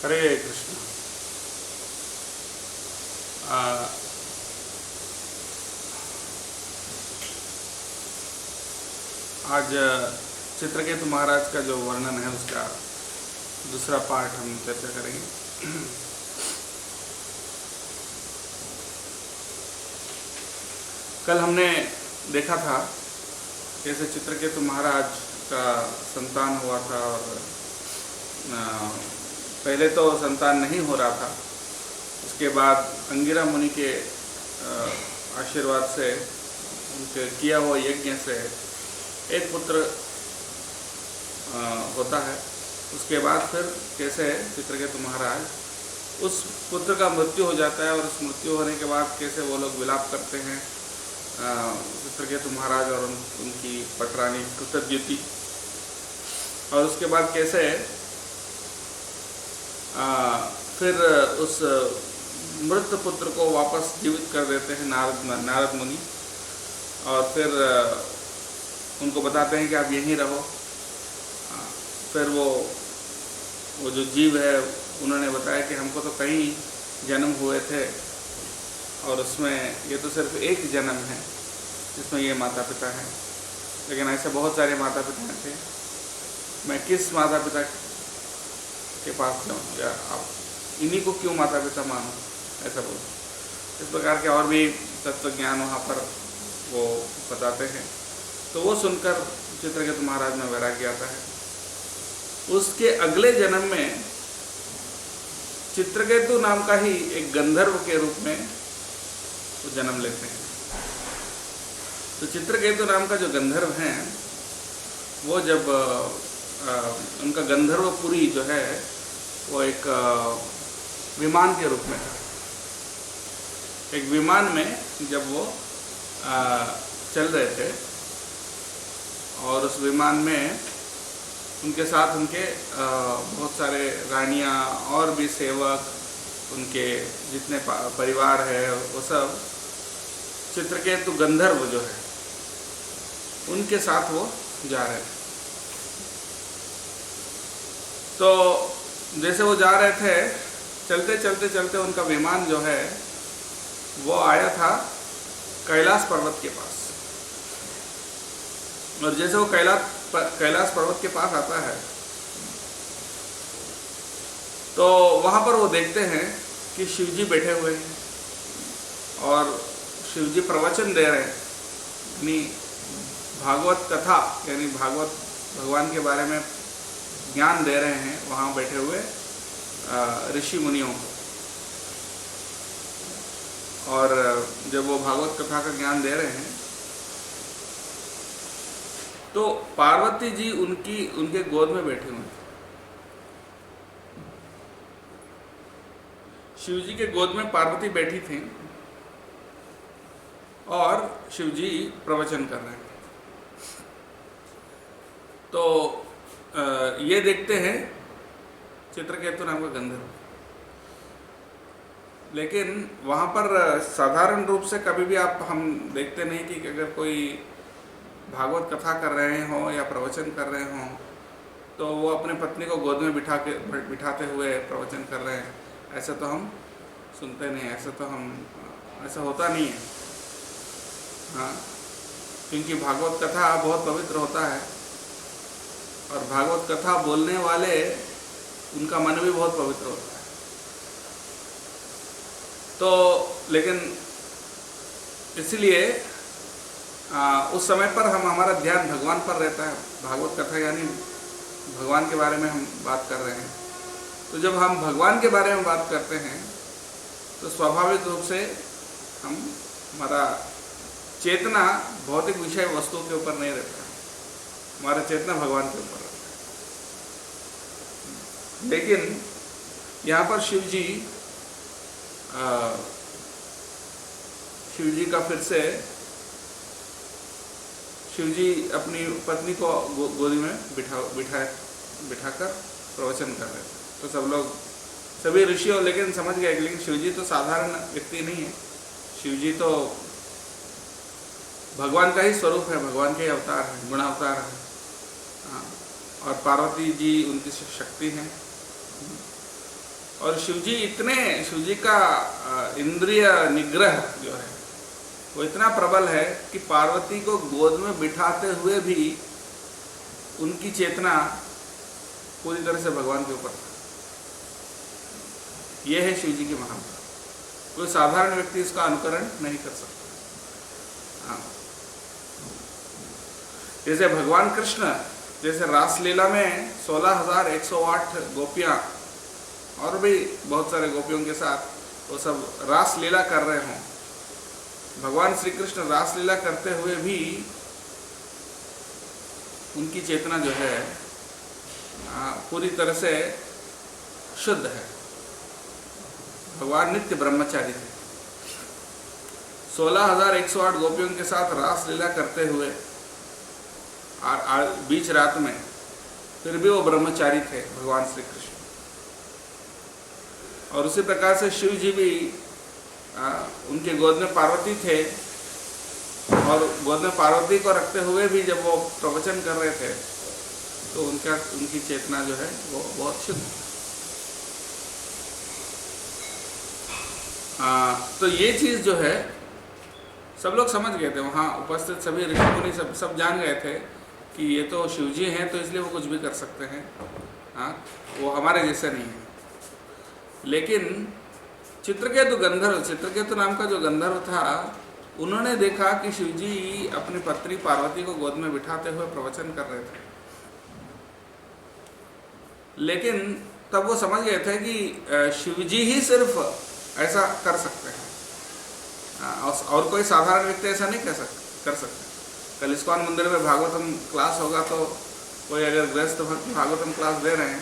हरे कृष्ण। आज चित्रकेतु महाराज का जो वर्णन है उसका दूसरा पार्ट हम चर्चा करेंगे। कल हमने देखा था कैसे चित्रकेतु महाराज का संतान हुआ था और पहले तो संतान नहीं हो रहा था, उसके बाद अंगिरा मुनि के आशीर्वाद से, उनके किया हुआ यज्ञ से एक पुत्र होता है। उसके बाद फिर कैसे चित्रकेतु महाराज उस पुत्र का मृत्यु हो जाता है और उस मृत्यु होने के बाद कैसे वो लोग विलाप करते हैं, चित्रकेतु महाराज और उनकी पटरानी कृतज्ञति, और उसके बाद कैसे फिर उस मृत पुत्र को वापस जीवित कर देते हैं नारद मुनि, और फिर उनको बताते हैं कि आप यहीं रहो। फिर वो जो जीव है उन्होंने बताया कि हमको तो कई जन्म हुए थे और उसमें ये तो सिर्फ एक जन्म है जिसमें ये माता पिता हैं, लेकिन ऐसे बहुत सारे माता पिता थे, मैं किस माता पिता के पास जाऊँ या आप इन्हीं को क्यों माता पिता मानो, ऐसा बोल। इस प्रकार के और भी तत्व ज्ञान वहाँ पर वो बताते हैं। तो वो सुनकर चित्रकेतु महाराज में वैराग्य आता है। उसके अगले जन्म में चित्रकेतु नाम का ही एक गंधर्व के रूप में वो जन्म लेते हैं। तो चित्रकेतु नाम का जो गंधर्व हैं वो जब उनका गंधर्वपुरी जो है वो एक विमान के रूप में था। एक विमान में जब वो चल रहे थे और उस विमान में उनके साथ उनके बहुत सारे रानियां और भी सेवक, उनके जितने परिवार है वो सब चित्रकेतु गंधर्व जो है उनके साथ वो जा रहे थे। तो जैसे वो जा रहे थे, चलते चलते चलते उनका विमान जो है वो आया था कैलाश पर्वत के पास, और जैसे वो कैलाश पर्वत के पास आता है तो वहाँ पर वो देखते हैं कि शिवजी बैठे हुए हैं और शिवजी प्रवचन दे रहे हैं, यानी भागवत कथा, यानी भागवत भगवान के बारे में ज्ञान दे रहे हैं वहाँ बैठे हुए ऋषि मुनियों को। और जब वो भागवत कथा का ज्ञान दे रहे हैं तो पार्वती जी उनके गोद में बैठे हुए थे। शिवजी के गोद में पार्वती बैठी थी और शिवजी प्रवचन कर रहे हैं। तो ये देखते हैं चित्रकेतु नाम का गंधर्व, लेकिन वहाँ पर साधारण रूप से कभी भी हम देखते नहीं कि अगर कोई भागवत कथा कर रहे हों या प्रवचन कर रहे हों तो वो अपने पत्नी को गोद में बिठाते हुए प्रवचन कर रहे हैं, ऐसा तो हम सुनते नहीं, ऐसा होता नहीं है। हाँ, क्योंकि भागवत कथा बहुत पवित्र होता है और भागवत कथा बोलने वाले उनका मन भी बहुत पवित्र होता है। तो लेकिन इसलिए उस समय पर हमारा ध्यान भगवान पर रहता है। भागवत कथा यानी भगवान के बारे में हम बात कर रहे हैं। तो जब हम भगवान के बारे में बात करते हैं तो स्वाभाविक रूप से हमारा चेतना भौतिक विषय वस्तु के ऊपर नहीं रहता है, हमारा चेतना भगवान के ऊपर रहता है। लेकिन यहाँ पर शिवजी का फिर से शिवजी अपनी पत्नी को गोदी में बिठाकर प्रवचन कर रहे थे। तो सब लोग, सभी ऋषियों लेकिन समझ गए, लेकिन शिवजी तो साधारण व्यक्ति नहीं है, शिवजी तो भगवान का ही स्वरूप है, भगवान के ही अवतार है, गुणावतार है। हाँ, और पार्वती जी उनकी शक्ति हैं। और शिव जी का इंद्रिय निग्रह जो है वो इतना प्रबल है कि पार्वती को गोद में बिठाते हुए भी उनकी चेतना पूरी तरह से भगवान के ऊपर था। यह है शिव जी की महानता। कोई साधारण व्यक्ति इसका अनुकरण नहीं कर सकता। हाँ, जैसे भगवान कृष्ण जैसे रासलीला में 16,108 गोपियां और भी बहुत सारे गोपियों के साथ वो सब रासलीला कर रहे हों, भगवान श्री कृष्ण रासलीला करते हुए भी उनकी चेतना जो है पूरी तरह से शुद्ध है। भगवान नित्य ब्रह्मचारी थे। 16,108 गोपियों के साथ रासलीला करते हुए बीच रात में फिर भी वो ब्रह्मचारी थे भगवान श्री कृष्ण। और उसी प्रकार से शिव जी भी उनके गोद में पार्वती थे और गोद में पार्वती को रखते हुए भी जब वो प्रवचन कर रहे थे तो उनकी चेतना जो है वो बहुत शुद्ध। तो ये चीज़ जो है सब लोग समझ गए थे, वहाँ उपस्थित सभी ऋषि मुनि सब जान गए थे कि ये तो शिवजी हैं, तो इसलिए वो कुछ भी कर सकते हैं। हाँ, वो हमारे जैसे नहीं है। लेकिन चित्रकेतु नाम का जो गंधर्व था, उन्होंने देखा कि शिवजी अपनी पत्नी पार्वती को गोद में बिठाते हुए प्रवचन कर रहे थे। लेकिन तब वो समझ गए थे कि शिवजी ही सिर्फ ऐसा कर सकते हैं और कोई साधारण व्यक्ति ऐसा नहीं कर सकते। कल इस्कॉन मंदिर में भागवतम क्लास होगा तो कोई अगर गृहस्थ भक्त भागवतम क्लास दे रहे हैं,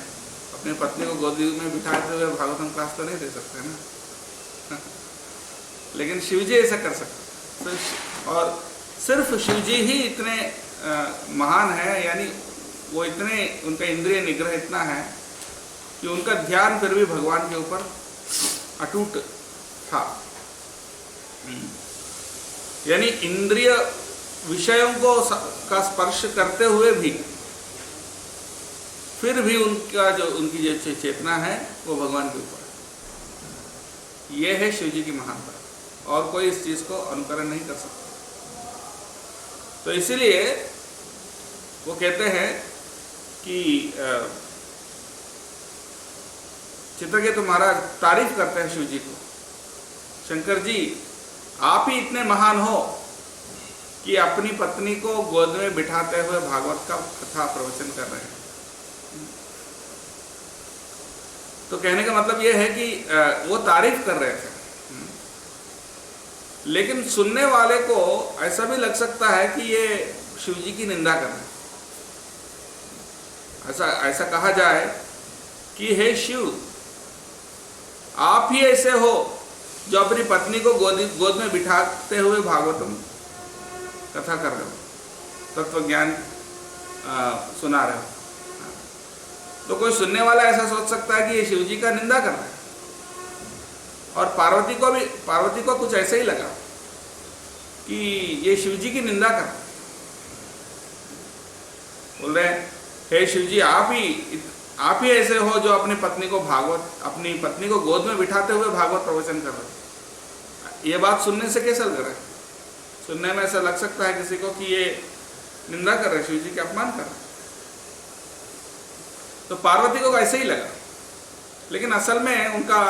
अपनी पत्नी को गोदी में बिठाते हुए भागवतम क्लास तो नहीं दे सकते ना। लेकिन शिवजी ऐसा कर सकते। तो और सिर्फ शिवजी ही इतने महान है, यानी वो इतने, उनका इंद्रिय निग्रह इतना है कि उनका ध्यान फिर भी भगवान के ऊपर अटूट था। यानी इंद्रिय विषयों का स्पर्श करते हुए भी फिर भी उनकी जो चेतना है वो भगवान के ऊपर है। यह है शिव जी की महानता और कोई इस चीज को अनुकरण नहीं कर सकता। तो इसीलिए वो कहते हैं कि चित्रकेतु महाराज तारीफ करते हैं शिव जी को, शंकर जी आप ही इतने महान हो कि अपनी पत्नी को गोद में बिठाते हुए भागवत का कथा प्रवचन कर रहे हैं। तो कहने का मतलब यह है कि वो तारीफ कर रहे थे, लेकिन सुनने वाले को ऐसा भी लग सकता है कि ये शिव जी की निंदा कर रहे हैं। ऐसा कहा जाए कि हे शिव, आप ही ऐसे हो जो अपनी पत्नी को गोद में बिठाते हुए भागवतम कथा कर रहे हो, तत्व ज्ञान सुना रहे हो। तो कोई सुनने वाला ऐसा सोच सकता है कि ये शिव जी का निंदा कर रहा है। और पार्वती को कुछ ऐसा ही लगा कि ये शिव जी की निंदा कर रहा है। बोल रहे हैं हे शिव जी, आप ही ऐसे हो जो अपनी पत्नी को गोद में बिठाते हुए भागवत प्रवचन कर रहे हो। ये बात सुनने से कैसा लग रहा है? सुनने में ऐसा लग सकता है किसी को कि ये निंदा कर रहे, शिव जी के अपमान कर रहे। तो पार्वती को ऐसे ही लगा, लेकिन असल में उनका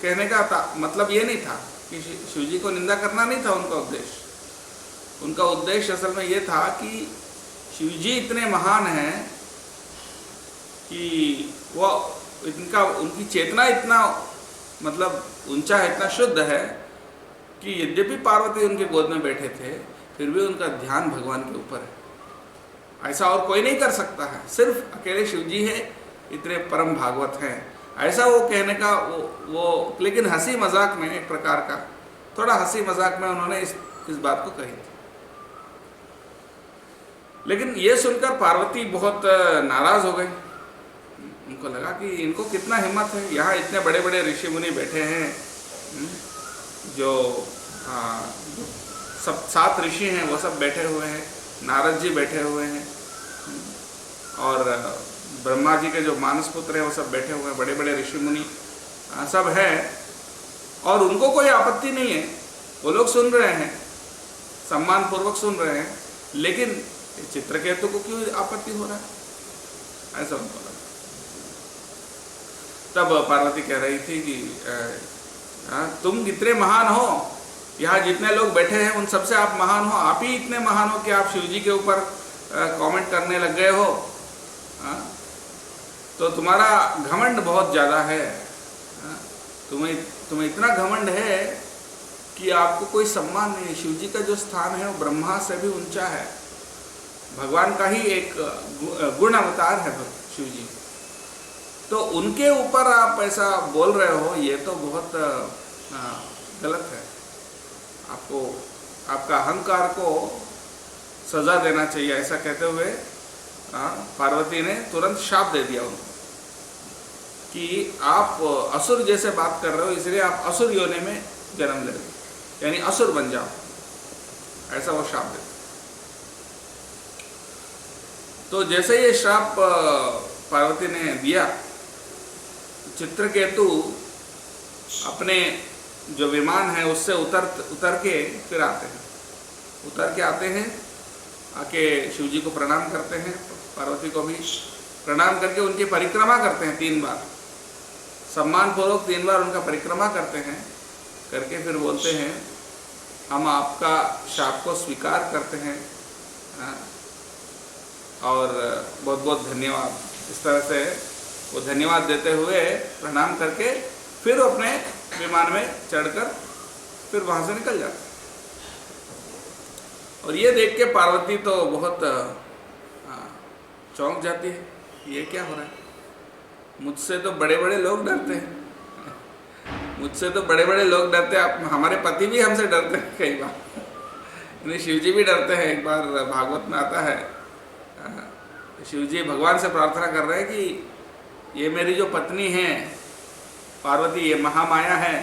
कहने का मतलब ये नहीं था कि शिव जी को निंदा करना नहीं था उनका उद्देश्य। उनका उद्देश्य असल में ये था कि शिव जी इतने महान हैं कि उनकी चेतना इतना मतलब ऊंचा है, इतना शुद्ध है कि यद्यपि पार्वती उनके गोद में बैठे थे फिर भी उनका ध्यान भगवान के ऊपर है। ऐसा और कोई नहीं कर सकता है, सिर्फ अकेले शिव जी है, इतने परम भागवत हैं। ऐसा वो कहने का वो लेकिन हंसी मजाक में, एक प्रकार का थोड़ा हंसी मजाक में उन्होंने इस बात को कही थी। लेकिन ये सुनकर पार्वती बहुत नाराज हो गई। उनको लगा कि इनको कितना हिम्मत है, यहाँ इतने बड़े बड़े ऋषि मुनि बैठे हैं, जो सब 7 ऋषि हैं वो सब बैठे हुए हैं, नारद जी बैठे हुए हैं और ब्रह्मा जी के जो मानस पुत्र हैं वो सब बैठे हुए हैं, बड़े बड़े ऋषि मुनि सब है, और उनको कोई आपत्ति नहीं है, वो लोग सुन रहे हैं, सम्मान पूर्वक सुन रहे हैं, लेकिन चित्रकेतु को क्यों आपत्ति हो रहा है, ऐसा उनको लगा। तब पार्वती कह रही थी कि तुम कितने महान हो, यहाँ जितने लोग बैठे हैं उन सबसे आप महान हो, आप ही इतने महान हो कि आप शिव जी के ऊपर कमेंट करने लग गए हो। तो तुम्हारा घमंड बहुत ज़्यादा है, तुम्हें इतना घमंड है कि आपको कोई सम्मान नहीं। शिव जी का जो स्थान है वो ब्रह्मा से भी ऊंचा है, भगवान का ही एक गुण अवतार है शिव जी, तो उनके ऊपर आप ऐसा बोल रहे हो, ये तो बहुत गलत है। आपको आपका अहंकार को सजा देना चाहिए। ऐसा कहते हुए पार्वती ने तुरंत शाप दे दिया उनको कि आप असुर जैसे बात कर रहे हो, इसलिए आप असुर योनि में जन्म ले रहे, यानी असुर बन जाओ, ऐसा वो शाप देते। तो जैसे ये शाप पार्वती ने दिया, चित्रकेतु अपने जो विमान है उससे उतर के फिर आते हैं, उतर के आते हैं, आके शिव जी को प्रणाम करते हैं, पार्वती को भी प्रणाम करके उनकी परिक्रमा करते हैं 3 बार, सम्मान पूर्वक 3 बार उनका परिक्रमा करते हैं, करके फिर बोलते हैं हम आपका शाप को स्वीकार करते हैं और बहुत बहुत धन्यवाद। इस तरह से वो धन्यवाद देते हुए प्रणाम करके फिर अपने विमान में चढ़कर फिर वहाँ से निकल जाते। और ये देख के पार्वती तो बहुत चौंक जाती है, ये क्या हो रहा है, मुझसे तो बड़े बड़े लोग डरते हैं, मुझसे तो बड़े बड़े लोग डरते हैं, हमारे पति भी हमसे डरते हैं कई बार, शिव जी भी डरते हैं। एक बार भागवत में आता है, शिव जी भगवान से प्रार्थना कर रहे हैं कि ये मेरी जो पत्नी है पार्वती, ये महामाया है,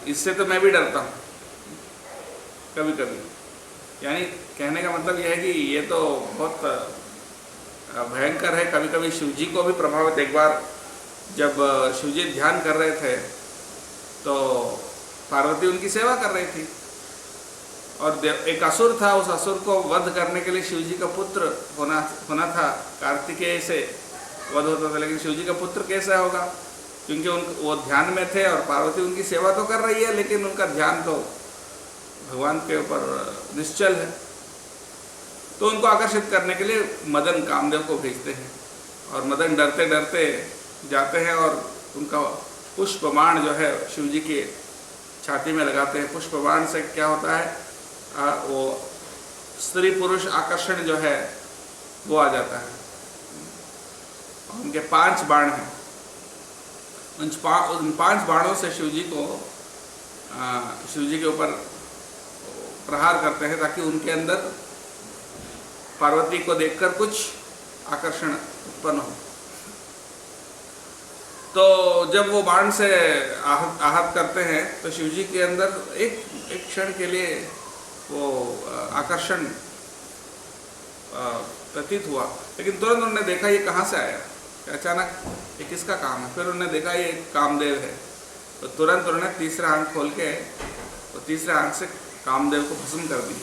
इससे तो मैं भी डरता हूँ कभी कभी। यानी कहने का मतलब यह है कि ये तो बहुत भयंकर है, कभी कभी शिव जी को भी प्रभावित। एक बार जब शिव जी ध्यान कर रहे थे तो पार्वती उनकी सेवा कर रही थी, और एक असुर था, उस असुर को वध करने के लिए शिव जी का पुत्र होना था, कार्तिकेय से वध होता था, लेकिन शिव जी का पुत्र कैसा होगा, क्योंकि वो ध्यान में थे और पार्वती उनकी सेवा तो कर रही है, लेकिन उनका ध्यान तो भगवान के ऊपर निश्चल है। तो उनको आकर्षित करने के लिए मदन कामदेव को भेजते हैं, और मदन डरते डरते जाते हैं और उनका पुष्प बाण जो है शिव जी की छाती में लगाते हैं। पुष्प बाण से क्या होता है, वो स्त्री पुरुष आकर्षण जो है वो आ जाता है। उनके 5 बाण हैं, उन 5 बाणों से शिव जी के ऊपर प्रहार करते हैं, ताकि उनके अंदर पार्वती को देखकर कुछ आकर्षण उत्पन्न हो। तो जब वो बाण से आहत करते हैं तो शिव जी के अंदर एक क्षण के लिए वो आकर्षण प्रतीत हुआ, लेकिन तुरंत उन्होंने देखा ये कहाँ से आया, अचानक ये किसका काम है। फिर उन्होंने देखा ये कामदेव है, तो तुरंत उन्होंने तीसरा आंख खोल के और तीसरे आंख से कामदेव को भस्म कर दी।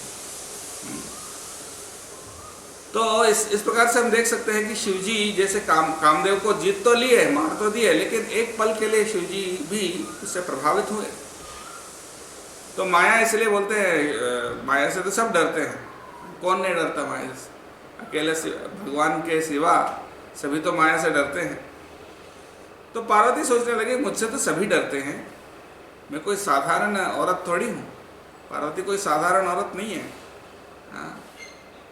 तो इस प्रकार से हम देख सकते हैं कि शिवजी जैसे कामदेव को जीत तो लिए, मार तो दिए, लेकिन एक पल के लिए शिवजी भी उससे प्रभावित हुए। तो माया इसलिए बोलते हैं, माया से तो सब डरते हैं, कौन नहीं डरता माया से, अकेले भगवान के सिवा सभी तो माया से डरते हैं। तो पार्वती सोचने लगी मुझसे तो सभी डरते हैं, मैं कोई साधारण औरत थोड़ी हूँ, पार्वती कोई साधारण औरत नहीं है। हाँ,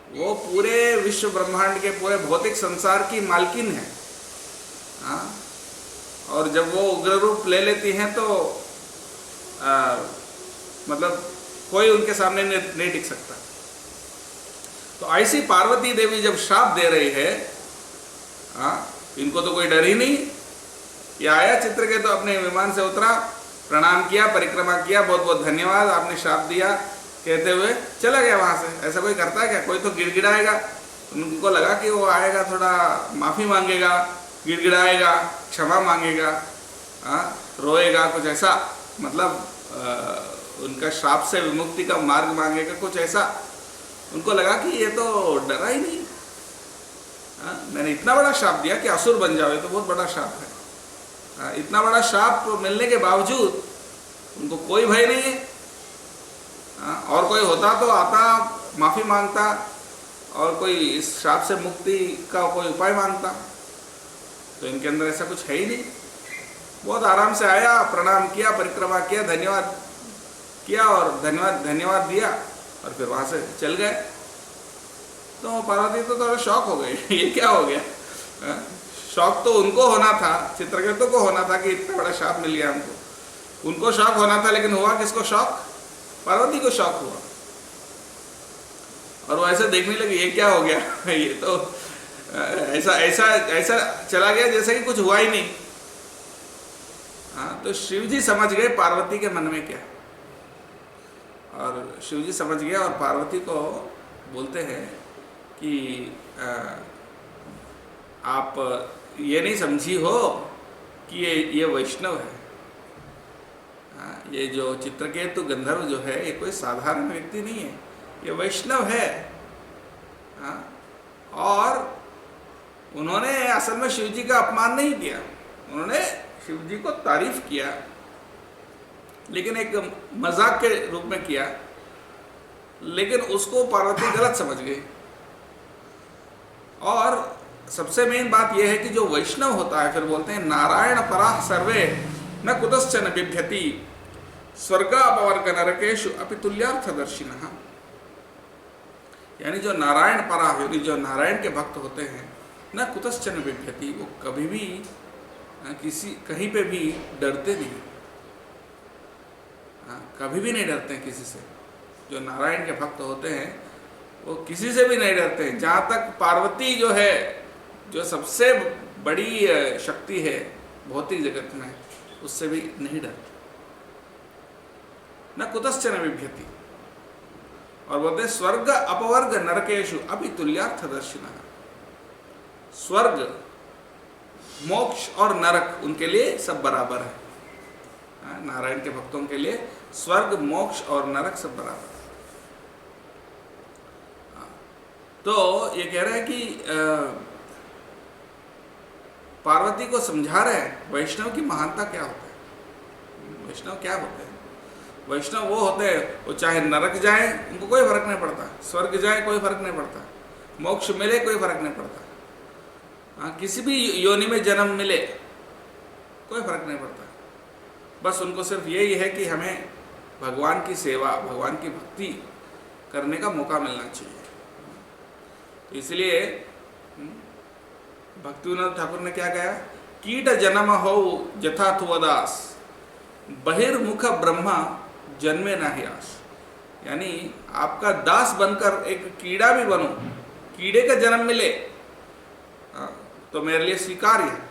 वो पूरे विश्व ब्रह्मांड के पूरे भौतिक संसार की मालकिन है। हाँ, और जब वो उग्र रूप ले लेती हैं तो मतलब कोई उनके सामने नहीं टिक सकता। तो ऐसी पार्वती देवी जब श्राप दे रही है, इनको तो कोई डर ही नहीं। ये आया चित्रकेतु तो अपने विमान से उतरा, प्रणाम किया, परिक्रमा किया, बहुत बहुत धन्यवाद आपने श्राप दिया कहते हुए चला गया वहाँ से। ऐसा कोई करता है क्या? कोई तो गिड़गिड़ाएगा, उनको लगा कि वो आएगा, थोड़ा माफ़ी मांगेगा, गिड़गिड़ाएगा, क्षमा मांगेगा, रोएगा कुछ ऐसा, मतलब उनका श्राप से विमुक्ति का मार्ग मांगेगा कुछ ऐसा। उनको लगा कि ये तो डरा ही नहीं, मैंने इतना बड़ा श्राप दिया कि असुर बन जाओ, ये तो बहुत बड़ा श्राप है। इतना बड़ा श्राप मिलने के बावजूद उनको कोई भय नहीं है। और कोई होता तो आता, माफ़ी मांगता, और कोई इस श्राप से मुक्ति का कोई उपाय मांगता, तो इनके अंदर ऐसा कुछ है ही नहीं। बहुत आराम से आया, प्रणाम किया, परिक्रमा किया, धन्यवाद किया और धन्यवाद दिया और फिर वहाँ से चल गए। तो पार्वती तो थोड़ा शॉक हो गई ये क्या हो गया। शौक तो उनको होना था, चित्रकेतु को होना था कि इतना बड़ा श्राप मिल गया हमको, उनको शौक होना था, लेकिन हुआ किसको शौक? पार्वती को शौक हुआ। और वो ऐसे देखने लगे ये क्या हो गया ये तो ऐसा ऐसा ऐसा चला गया जैसे कि कुछ हुआ ही नहीं। तो शिव जी समझ गए पार्वती के मन में क्या, और शिव जी समझ गए और पार्वती को बोलते हैं कि आप ये नहीं समझी हो कि ये वैष्णव है। ये जो चित्रकेतु गंधर्व जो है ये कोई साधारण व्यक्ति नहीं है, ये वैष्णव है। और उन्होंने असल में शिव जी का अपमान नहीं किया, उन्होंने शिव जी को तारीफ किया, लेकिन एक मजाक के रूप में किया। लेकिन उसको पार्वती गलत समझ गई। और सबसे मेन बात यह है कि जो वैष्णव होता है, फिर बोलते हैं नारायण पराः सर्वे न कुतश्चन बिभ्यति स्वर्गापवर्ग नरकेषु अपि तुल्यार्थदर्शिनः। यानी जो नारायण पराः, यानी जो नारायण के भक्त होते हैं, न कुतश्चन बिभ्यति, वो कभी भी कहीं पे भी डरते नहीं, कभी भी नहीं डरते हैं किसी से। जो नारायण के भक्त होते हैं वो किसी से भी नहीं डरते हैं। जहाँ तक पार्वती जो है, जो सबसे बड़ी शक्ति है भौतिक जगत में, उससे भी नहीं डरते। न कुतश्चन बिभ्यति। और बोलते स्वर्ग अपवर्ग नरकेशु अपि तुल्यार्थदर्शिनः। स्वर्ग, मोक्ष और नरक उनके लिए सब बराबर है। नारायण के भक्तों के लिए स्वर्ग, मोक्ष और नरक सब बराबर है। तो ये कह रहे हैं कि पार्वती को समझा रहे हैं वैष्णव की महानता क्या होता है। वैष्णव क्या होते हैं? वैष्णव वो होते हैं, वो चाहे नरक जाए उनको कोई फर्क नहीं पड़ता, स्वर्ग जाए कोई फर्क नहीं पड़ता, मोक्ष मिले कोई फर्क नहीं पड़ता, किसी भी योनि में जन्म मिले कोई फर्क नहीं पड़ता। बस उनको सिर्फ यही है कि हमें भगवान की सेवा, भगवान की भक्ति करने का मौका मिलना चाहिए। तो इसलिए भक्तिविनोद ठाकुर ने क्या कहा? कीट जन्म हो जथा थुवदास बहिर्मुख ब्रह्मा जन्मे नाही आस। यानी आपका दास बनकर एक कीड़ा भी बनो, कीड़े का जन्म मिले तो मेरे लिए स्वीकार्य है,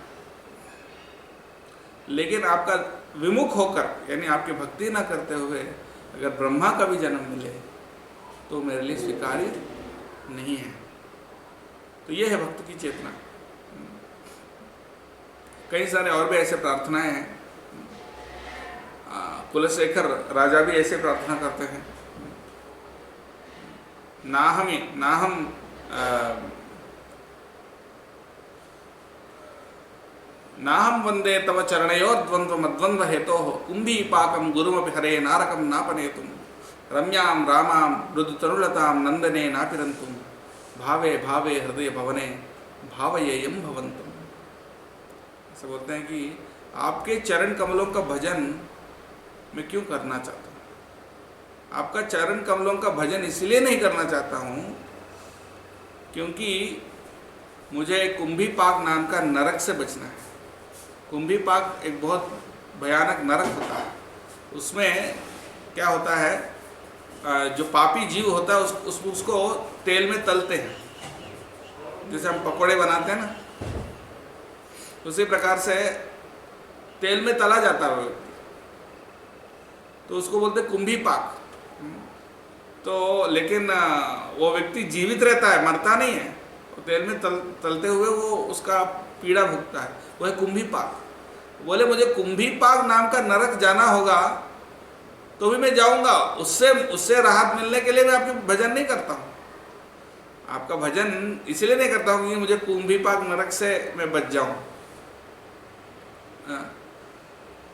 लेकिन आपका विमुख होकर, यानी आपकी भक्ति ना करते हुए अगर ब्रह्मा का भी जन्म मिले तो मेरे लिए स्वीकार्य नहीं है। तो ये है भक्त की चेतना। कई सारे और भी ऐसे प्रार्थनाएं हैं। कुलशेखर राजा भी ऐसे प्रार्थना करते हैं, नाहम वंदे तव चरणयो द्वंद्व मद्वंद्व हेतो कुंभीपाकम गुरुमपि हरे नारकम नापनेतुम रम्याम रामाम मृदु तरुलताम नंदने नापिरंतुम भावे भावे हृदय भवने भावयेयम भवंतुम। ऐसे बोलते हैं कि आपके चरण कमलों का भजन मैं क्यों करना चाहता हूँ। आपका चरण कमलों का भजन इसलिए नहीं करना चाहता हूँ क्योंकि मुझे कुंभीपाक नाम का नरक से बचना है। कुंभीपाक एक बहुत भयानक नरक होता है। उसमें क्या होता है, जो पापी जीव होता है उसको तेल में तलते हैं, जैसे हम पकोड़े बनाते हैं ना, उसी प्रकार से तेल में तला जाता है, तो उसको बोलते कुंभीपाक। तो लेकिन वो व्यक्ति जीवित रहता है, मरता नहीं है, तेल में तलते हुए वो उसका पीड़ा भुगतता है, वो है कुंभीपाक। बोले मुझे कुंभीपाक नाम का नरक जाना होगा तो भी मैं जाऊंगा, उससे उससे राहत मिलने के लिए मैं आपके भजन नहीं करता हूँ। आपका भजन इसलिए नहीं करता हूँ कि मुझे कुंभीपाक नरक से मैं बच जाऊं।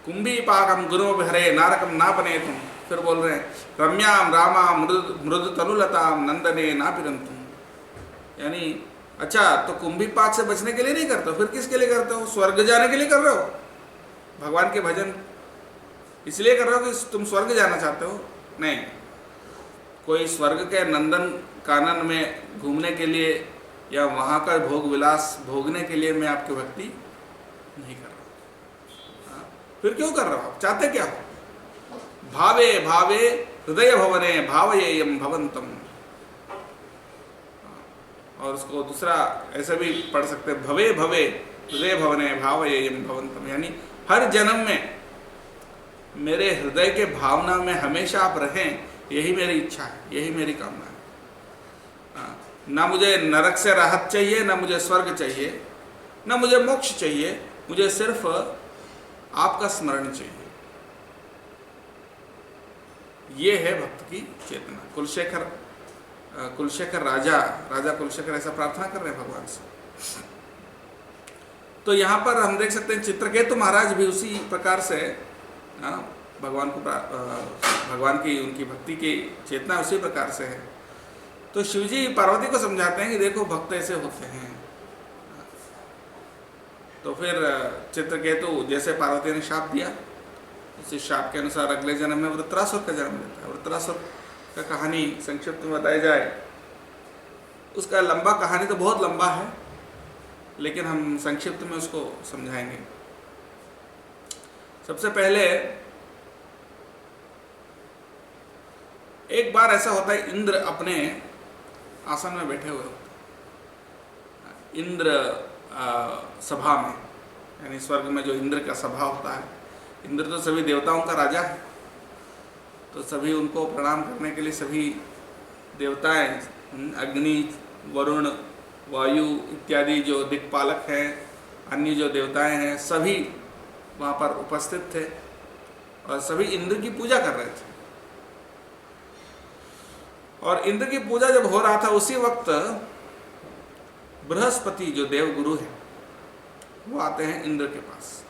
कुंभीपाकम गुरु हरे नारकम नापने तुम, फिर बोल रहे हैं रम्याम रामा मृदु तनुलताम नंदने नापिरंतुम। यानी अच्छा, तो कुंभीपाक से बचने के लिए नहीं करते हो, फिर किसके लिए करते हो? स्वर्ग जाने के लिए कर रहे हो। भगवान के भजन इसलिए कर रहे हो कि तुम स्वर्ग जाना चाहते हो? नहीं, कोई स्वर्ग के नंदन कानन में घूमने के लिए या वहाँ का भोग विलास भोगने के लिए मैं आपकी भक्ति नहीं कर रहा। फिर क्यों कर रहा हो? आप चाहते क्या हो? भावे भावे हृदय भवने भावयेयम भवंतम। और उसको दूसरा ऐसा भी पढ़ सकते, भवे भवे हृदय भवने भावयेयम भवंतम, यानी हर जन्म में मेरे हृदय के भावना में हमेशा आप रहें, यही मेरी इच्छा है, यही मेरी कामना है। ना मुझे नरक से राहत चाहिए, ना मुझे स्वर्ग चाहिए, ना मुझे मोक्ष चाहिए, मुझे सिर्फ आपका स्मरण चाहिए। ये है भक्त की चेतना। कुलशेखर राजा कुलशेखर ऐसा प्रार्थना कर रहे हैं भगवान से। तो यहाँ पर हम देख सकते हैं चित्रकेतु महाराज भी उसी प्रकार से भगवान की उनकी भक्ति की चेतना उसी प्रकार से है। तो शिवजी पार्वती को समझाते हैं कि देखो भक्त ऐसे होते हैं। तो फिर चित्रकेतु जैसे पार्वती ने शाप दिया, उसी शाप के अनुसार अगले जन्म में वृत्रासुर का जन्म लेता है। वृत्रासुर का कहानी संक्षिप्त में बताई जाए, उसका लंबा कहानी तो बहुत लंबा है, लेकिन हम संक्षिप्त में उसको समझाएंगे। सबसे पहले एक बार ऐसा होता है, इंद्र अपने आसन में बैठे हुए होते हैं। इंद्र सभा में, यानी स्वर्ग में जो इंद्र का सभा होता है, इंद्र तो सभी देवताओं का राजा है, तो सभी उनको प्रणाम करने के लिए सभी देवताएं, अग्नि, वरुण, वायु इत्यादि जो दिक्पालक हैं, अन्य जो देवताएं हैं, सभी वहाँ पर उपस्थित थे और सभी इंद्र की पूजा कर रहे थे। और इंद्र की पूजा जब हो रहा था, उसी वक्त बृहस्पति जो देवगुरु है वो आते हैं इंद्र के पास।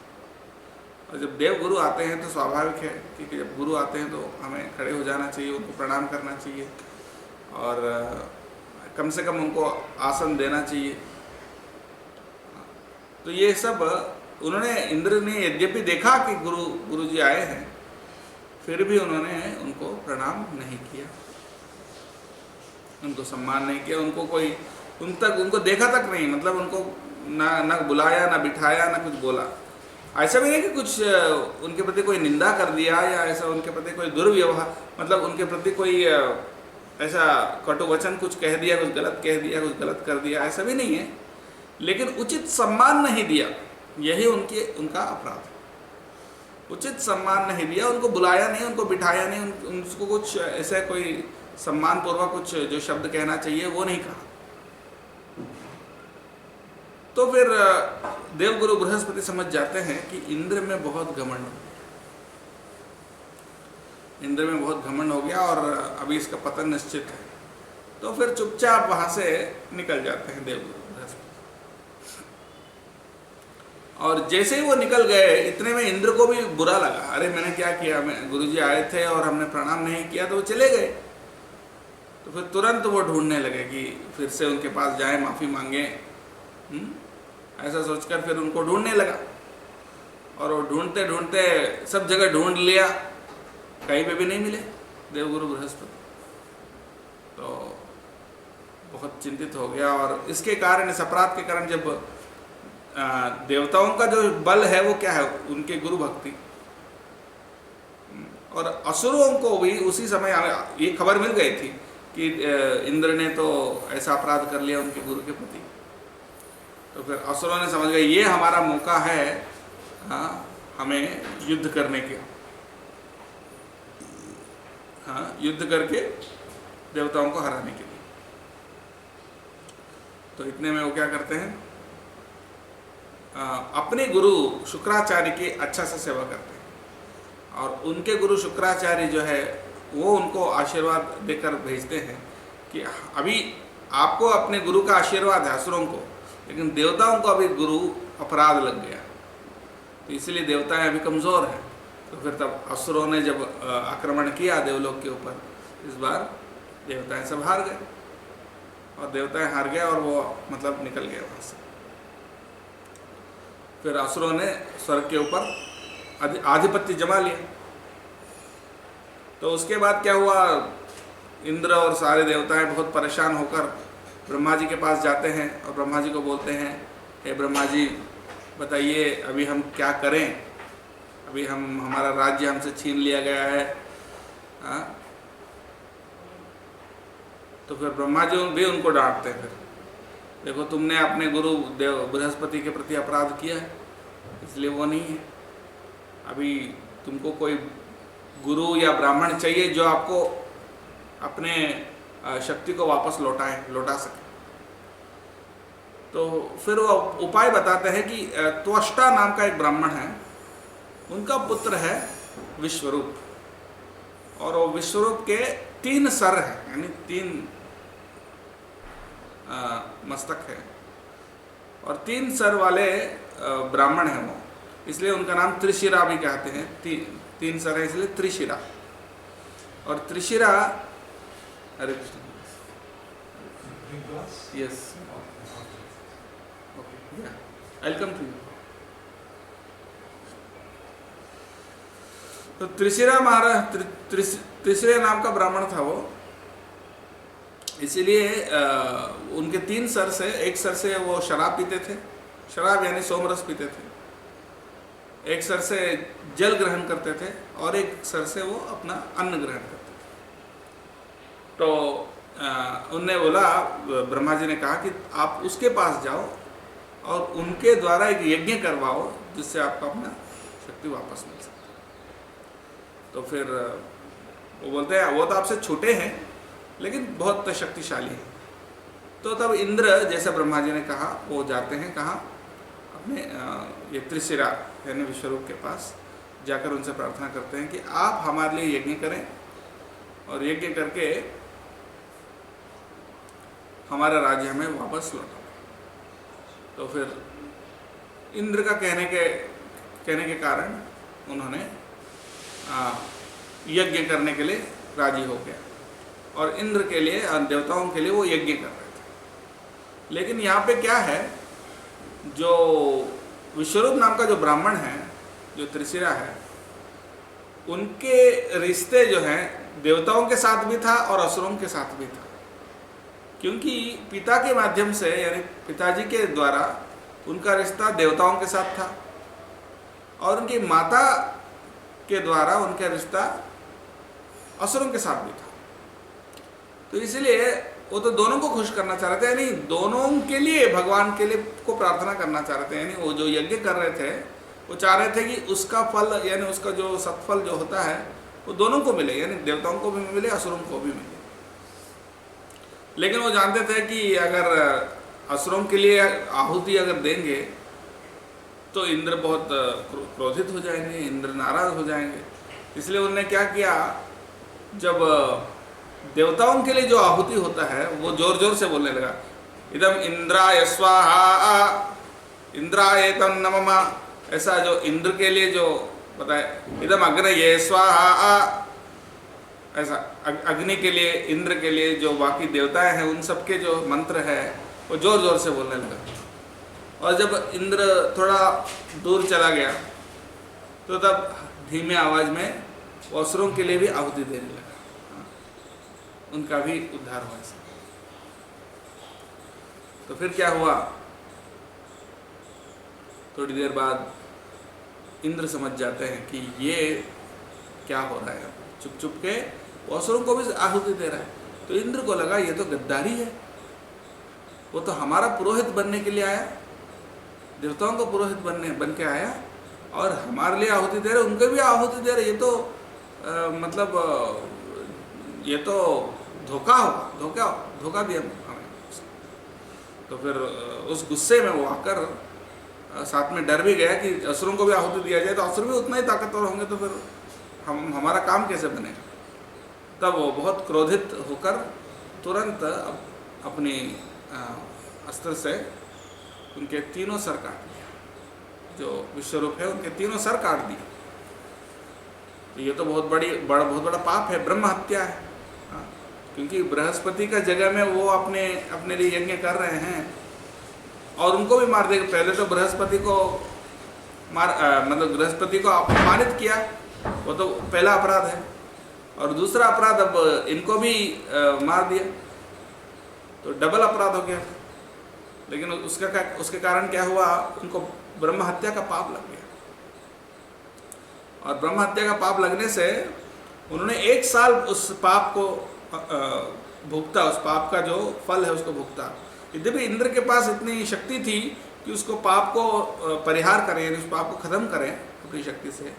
और जब देवगुरु आते हैं तो स्वाभाविक है कि जब गुरु आते हैं तो हमें खड़े हो जाना चाहिए, उनको प्रणाम करना चाहिए और कम से कम उनको आसन देना चाहिए। तो ये सब उन्होंने, इंद्र ने यद्यपि देखा कि गुरु जी आए हैं, फिर भी उन्होंने उनको प्रणाम नहीं किया, उनको सम्मान नहीं किया, उनको कोई उनको देखा तक नहीं, मतलब उनको ना बुलाया, ना बिठाया, ना कुछ बोला। ऐसा भी नहीं कि कुछ उनके प्रति कोई निंदा कर दिया या ऐसा उनके प्रति कोई दुर्व्यवहार, मतलब उनके प्रति कोई ऐसा कटु वचन कुछ कह दिया, कुछ गलत कह दिया, कुछ गलत कर दिया, ऐसा भी नहीं है। लेकिन उचित सम्मान नहीं दिया, यही उनका अपराध है। उचित सम्मान नहीं दिया, उनको बुलाया नहीं, उनको बिठाया नहीं, उनको कुछ ऐसा कोई सम्मान पूर्वक कुछ जो शब्द कहना चाहिए वो नहीं कहा। तो फिर देवगुरु बृहस्पति समझ जाते हैं कि इंद्र में बहुत घमंड हो गया और अभी इसका पतन निश्चित है। तो फिर चुपचाप वहां से निकल जाते हैं देवगुरु बृहस्पति। और जैसे ही वो निकल गए, इतने में इंद्र को भी बुरा लगा, अरे मैंने क्या किया, मैं गुरुजी आए थे और हमने प्रणाम नहीं किया, तो वो चले गए। तो फिर तुरंत वो ढूंढने लगे कि फिर से उनके पास जाए, माफ़ी मांगे। ऐसा सोचकर फिर उनको ढूंढने लगा और वो ढूंढते ढूंढते सब जगह ढूंढ लिया, कहीं पे भी नहीं मिले देवगुरु बृहस्पति। तो बहुत चिंतित हो गया और इसके कारण, इस अपराध के कारण, जब देवताओं का जो बल है वो क्या है, उनके गुरु भक्ति, और असुरों को भी उसी समय ये खबर मिल गई थी कि इंद्र ने तो ऐसा अपराध कर लिया उनके गुरु के प्रति। तो फिर असुरों ने समझ गए ये हमारा मौका है हमें युद्ध करने के, युद्ध करके देवताओं को हराने के लिए। तो इतने में वो क्या करते हैं, अपने गुरु शुक्राचार्य की अच्छा से सेवा करते हैं और उनके गुरु शुक्राचार्य जो है वो उनको आशीर्वाद देकर भेजते हैं कि अभी आपको अपने गुरु का आशीर्वाद है असुरों को, लेकिन देवताओं को अभी गुरु अपराध लग गया, तो इसलिए देवताएं अभी कमज़ोर हैं। तो फिर तब असुरों ने जब आक्रमण किया देवलोक के ऊपर, इस बार देवताएं सब हार गए और देवताएं हार गए और वो मतलब निकल गए वहाँ से। फिर असुरों ने स्वर्ग के ऊपर आधिपत्य जमा लिया। तो उसके बाद क्या हुआ, इंद्र और सारे देवताएं बहुत परेशान होकर ब्रह्मा जी के पास जाते हैं और ब्रह्मा जी को बोलते हैं, हे ब्रह्मा जी बताइए अभी हम क्या करें, अभी हमारा राज्य हमसे छीन लिया गया है। तो फिर ब्रह्मा जी भी उनको डांटते हैं, फिर देखो तुमने अपने गुरु देव बृहस्पति के प्रति अपराध किया है, इसलिए वो नहीं है। अभी तुमको कोई गुरु या ब्राह्मण चाहिए जो आपको अपने शक्ति को वापस लौटा सके। तो फिर वो उपाय बताते हैं कि त्वष्टा नाम का एक ब्राह्मण है, उनका पुत्र है विश्वरूप, और वो विश्वरूप के 3 सर हैं, यानी 3 मस्तक है और 3 सर वाले ब्राह्मण हैं वो, इसलिए उनका नाम त्रिशिरा भी कहते हैं। 3 सर है इसलिए त्रिशिरा। और Trishira, Hare Krishna, yes, okay, welcome to you. तो त्रिशिरा महाराज त्रिशिरा नाम का ब्राह्मण था वो, इसीलिए उनके 3 सर से, एक सर से वो शराब पीते थे, शराब यानी सोमरस पीते थे, एक सर से जल ग्रहण करते थे और एक सर से वो अपना अन्न ग्रहण करते थे। तो उनने बोला, ब्रह्मा जी ने कहा कि आप उसके पास जाओ और उनके द्वारा एक यज्ञ करवाओ जिससे आपको अपना शक्ति वापस मिल सके। तो फिर वो बोलते हैं वो तो आपसे छोटे हैं लेकिन बहुत शक्तिशाली हैं। तो तब इंद्र, जैसे ब्रह्मा जी ने कहा, वो जाते हैं कहाँ, अपने ये त्रिशिरा यानी विश्वरूप के पास जाकर उनसे प्रार्थना करते हैं कि आप हमारे लिए यज्ञ करें और यज्ञ करके हमारा राज्य हमें वापस लौटाओ। तो फिर इंद्र का कहने के कारण उन्होंने यज्ञ करने के लिए राजी हो गया और इंद्र के लिए, देवताओं के लिए वो यज्ञ कर रहे थे। लेकिन यहाँ पे क्या है, जो विश्वरूप नाम का जो ब्राह्मण है, जो त्रिशिरा है, उनके रिश्ते जो हैं देवताओं के साथ भी था और असुरों के साथ भी था, क्योंकि पिता के माध्यम से यानी पिताजी के द्वारा उनका रिश्ता देवताओं के साथ था और उनकी माता के द्वारा उनका रिश्ता असुरों के साथ भी था। तो इसलिए वो तो दोनों को खुश करना चाह रहे थे, यानी दोनों के लिए भगवान के लिए को प्रार्थना करना चाह रहे थे। यानी वो जो यज्ञ कर रहे थे वो चाह रहे थे कि उसका फल यानी उसका जो सत्फल जो होता है वो दोनों को मिले, यानी देवताओं को भी मिले, असुरों को भी मिले। लेकिन वो जानते थे कि अगर असुरों के लिए आहुति अगर देंगे तो इंद्र बहुत क्रोधित हो जाएंगे, इंद्र नाराज हो जाएंगे। इसलिए उन्होंने क्या किया, जब देवताओं के लिए जो आहुति होता है वो जोर जोर से बोलने लगा, इदम इंद्राय स्वाहा इंद्राय तम नमः। ऐसा जो इंद्र के लिए जो बताए, इदम अग्नये स्वाहा, ऐसा अग्नि के लिए, इंद्र के लिए, जो बाकी देवताएं हैं उन सब के जो मंत्र है वो जोर जोर से बोलने लगा। और जब इंद्र थोड़ा दूर चला गया तो तब धीमे आवाज में वो असुरों के लिए भी आहुति देने लगा, उनका भी उद्धार हुआ। तो फिर क्या हुआ, थोड़ी देर बाद इंद्र समझ जाते हैं कि ये क्या हो रहा है, चुप चुप के वो असुरों को भी आहुति दे रहा है। तो इंद्र को लगा ये तो गद्दारी है, वो तो हमारा पुरोहित बनने के लिए आया, देवताओं को पुरोहित बन के आया और हमारे लिए आहुति दे रहे, उनको भी आहुति दे रहे, ये तो मतलब ये तो धोखा होगा, धोखा दिया हमें। तो फिर उस गुस्से में वो आकर साथ में डर भी गया कि असुरों को भी आहुति दिया जाए तो असुर भी उतना ही ताकतवर होंगे तो फिर हमारा काम कैसे बनेगा। तब वो बहुत क्रोधित होकर तुरंत अपनी अस्त्र से उनके तीनों सर काट दिया। जो विश्वरूप है उनके तीनों सर काट दिए। तो ये तो बहुत बड़ा पाप है, ब्रह्म हत्या है। क्योंकि बृहस्पति का जगह में वो अपने लिए यज्ञ कर रहे हैं और उनको भी मार देगा। पहले तो बृहस्पति को मतलब बृहस्पति को अपमानित किया, वो तो पहला अपराध है, और दूसरा अपराध अब इनको भी मार दिया, तो डबल अपराध हो गया। लेकिन उसके कारण क्या हुआ, उनको ब्रह्म हत्या का पाप लग गया। और ब्रह्म हत्या का पाप लगने से उन्होंने 1 साल उस पाप को भुगता, उस पाप का जो फल है उसको भुगता। यद्यपि इंद्र के पास इतनी शक्ति थी कि उसको पाप को परिहार करें, उस पाप को खत्म करें अपनी शक्ति से,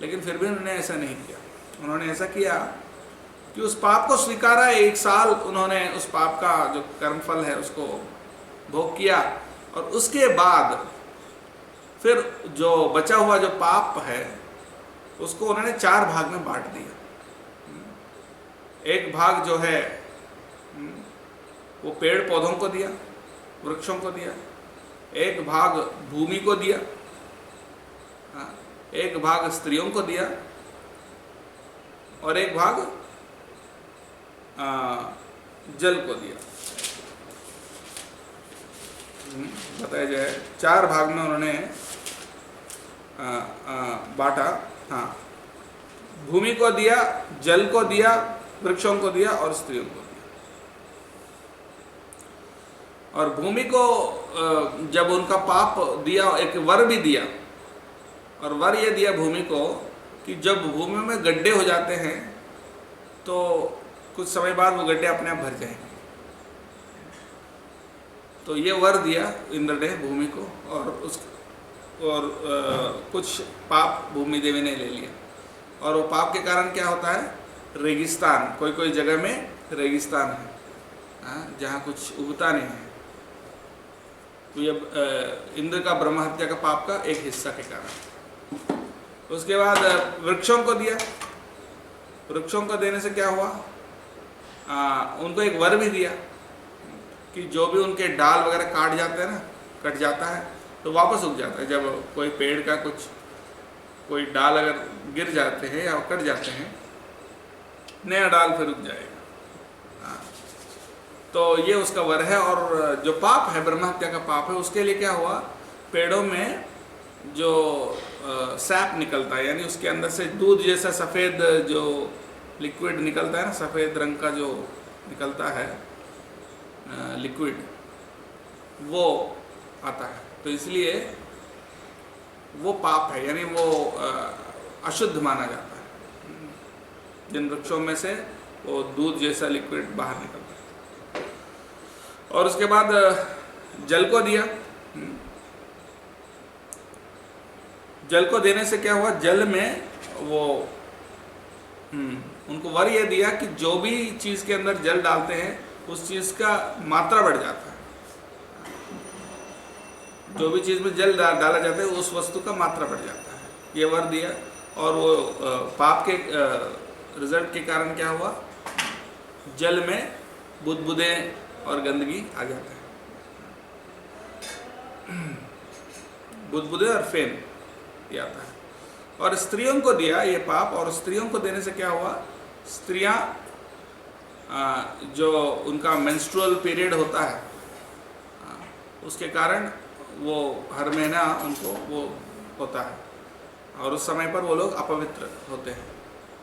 लेकिन फिर भी उन्होंने ऐसा नहीं किया। उन्होंने ऐसा किया कि उस पाप को स्वीकारा, 1 साल उन्होंने उस पाप का जो कर्मफल है उसको भोग किया, और उसके बाद फिर जो बचा हुआ जो पाप है उसको उन्होंने 4 भाग में बांट दिया। एक भाग जो है वो पेड़ पौधों को दिया, वृक्षों को दिया, एक भाग भूमि को दिया, एक भाग स्त्रियों को दिया, और एक भाग जल को दिया। बताया जाए 4 भाग में उन्होंने बांटा। हाँ, भूमि को दिया, जल को दिया, वृक्षों को दिया और स्त्रियों को दिया। और भूमि को जब उनका पाप दिया, एक वर भी दिया, और वर ये दिया भूमि को कि जब भूमि में गड्ढे हो जाते हैं तो कुछ समय बाद वो गड्ढे अपने आप भर जाएंगे। तो ये वर दिया इंद्र ने भूमि को, और कुछ पाप भूमि देवी ने ले लिया। और वो पाप के कारण क्या होता है, रेगिस्तान, कोई जगह में रेगिस्तान है जहाँ कुछ उगता नहीं है। तो ये इंद्र का ब्रह्म हत्या का पाप का एक हिस्सा के कारण। उसके बाद वृक्षों को दिया। वृक्षों को देने से क्या हुआ, उनको एक वर भी दिया कि जो भी उनके डाल वगैरह काट जाते हैं ना, कट जाता है तो वापस उग जाता है। जब कोई पेड़ का कोई डाल अगर गिर जाते हैं या कट जाते हैं, नया डाल फिर उग जाएगा। तो ये उसका वर है। और जो पाप है, ब्रह्म हत्या का पाप है, उसके लिए क्या हुआ, पेड़ों में जो सैप निकलता है, यानी उसके अंदर से दूध जैसा सफ़ेद जो लिक्विड निकलता है ना, सफ़ेद रंग का जो निकलता है लिक्विड, वो आता है। तो इसलिए वो पाप है, यानी वो अशुद्ध माना जाता है। जिन वृक्षों में से वो दूध जैसा लिक्विड बाहर निकलता है। और उसके बाद जल को दिया। जल को देने से क्या हुआ, जल में वो उनको वर ये दिया कि जो भी चीज़ के अंदर जल डालते हैं उस चीज़ का मात्रा बढ़ जाता है। जो भी चीज़ में जल डाला जाता है उस वस्तु का मात्रा बढ़ जाता है, ये वर दिया। और वो पाप के रिजल्ट के कारण क्या हुआ, जल में बुदबुदे और गंदगी आ जाता है, बुदबुदे और फेन ये आता है। और स्त्रियों को दिया ये पाप। और स्त्रियों को देने से क्या हुआ, स्त्रियां जो उनका मेंस्ट्रुअल पीरियड होता है उसके कारण वो हर महीना उनको वो होता है, और उस समय पर वो लोग अपवित्र होते हैं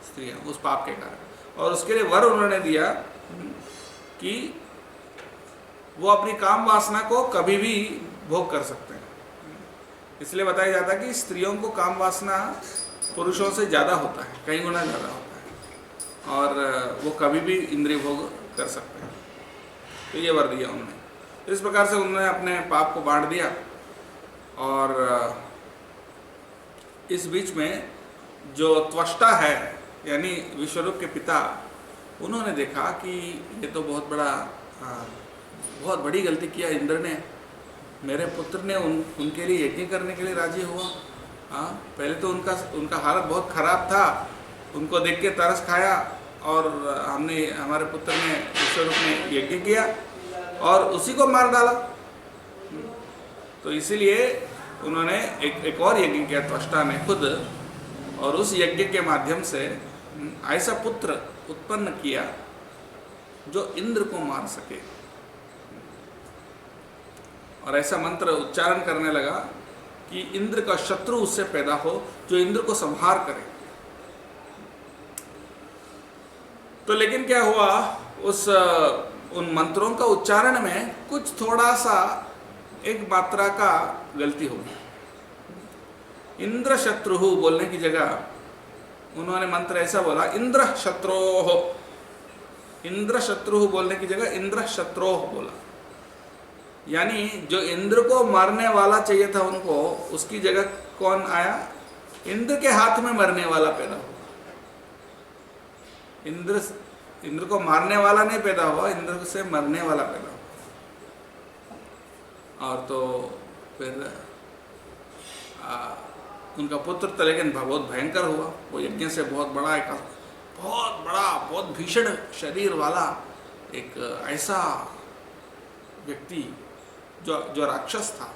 स्त्रियां उस पाप के कारण। और उसके लिए वर उन्होंने दिया कि वो अपनी काम वासना को कभी भी भोग कर सकते हैं। इसलिए बताया जाता है कि स्त्रियों को काम वासना पुरुषों से ज़्यादा होता है, कई गुना ज़्यादा होता है, और वो कभी भी इंद्रिय भोग कर सकते हैं। तो ये वर दिया उन्होंने। इस प्रकार से उन्होंने अपने पाप को बांट दिया। और इस बीच में जो त्वष्टा है, यानी विश्वरूप के पिता, उन्होंने देखा कि ये तो बहुत बड़ी गलती किया इंद्र ने। मेरे पुत्र ने उनके लिए यज्ञ करने के लिए राजी हुआ। हाँ, पहले तो उनका हालत बहुत खराब था, उनको देख के तरस खाया और हमारे पुत्र ने विश्वरूप ने यज्ञ किया और उसी को मार डाला। तो इसीलिए उन्होंने एक और यज्ञ किया त्वष्टा ने खुद, और उस यज्ञ के माध्यम से ऐसा पुत्र उत्पन्न किया जो इंद्र को मार सके। और ऐसा मंत्र उच्चारण करने लगा कि इंद्र का शत्रु उससे पैदा हो जो इंद्र को संहार करे। तो लेकिन क्या हुआ, उन मंत्रों का उच्चारण में कुछ थोड़ा सा एक मात्रा का गलती हो गई। इंद्र शत्रु बोलने की जगह उन्होंने मंत्र ऐसा बोला, इंद्र शत्रोह। इंद्र शत्रु बोलने की जगह इंद्र शत्रोह बोला, यानी जो इंद्र को मारने वाला चाहिए था उनको, उसकी जगह कौन आया, इंद्र के हाथ में मरने वाला पैदा हुआ। इंद्र को मारने वाला नहीं पैदा हुआ, इंद्र से मरने वाला पैदा हुआ। और तो फिर उनका पुत्र तो लेकिन बहुत भयंकर हुआ। वो यज्ञ से बहुत बहुत भीषण शरीर वाला एक ऐसा व्यक्ति जो राक्षस था,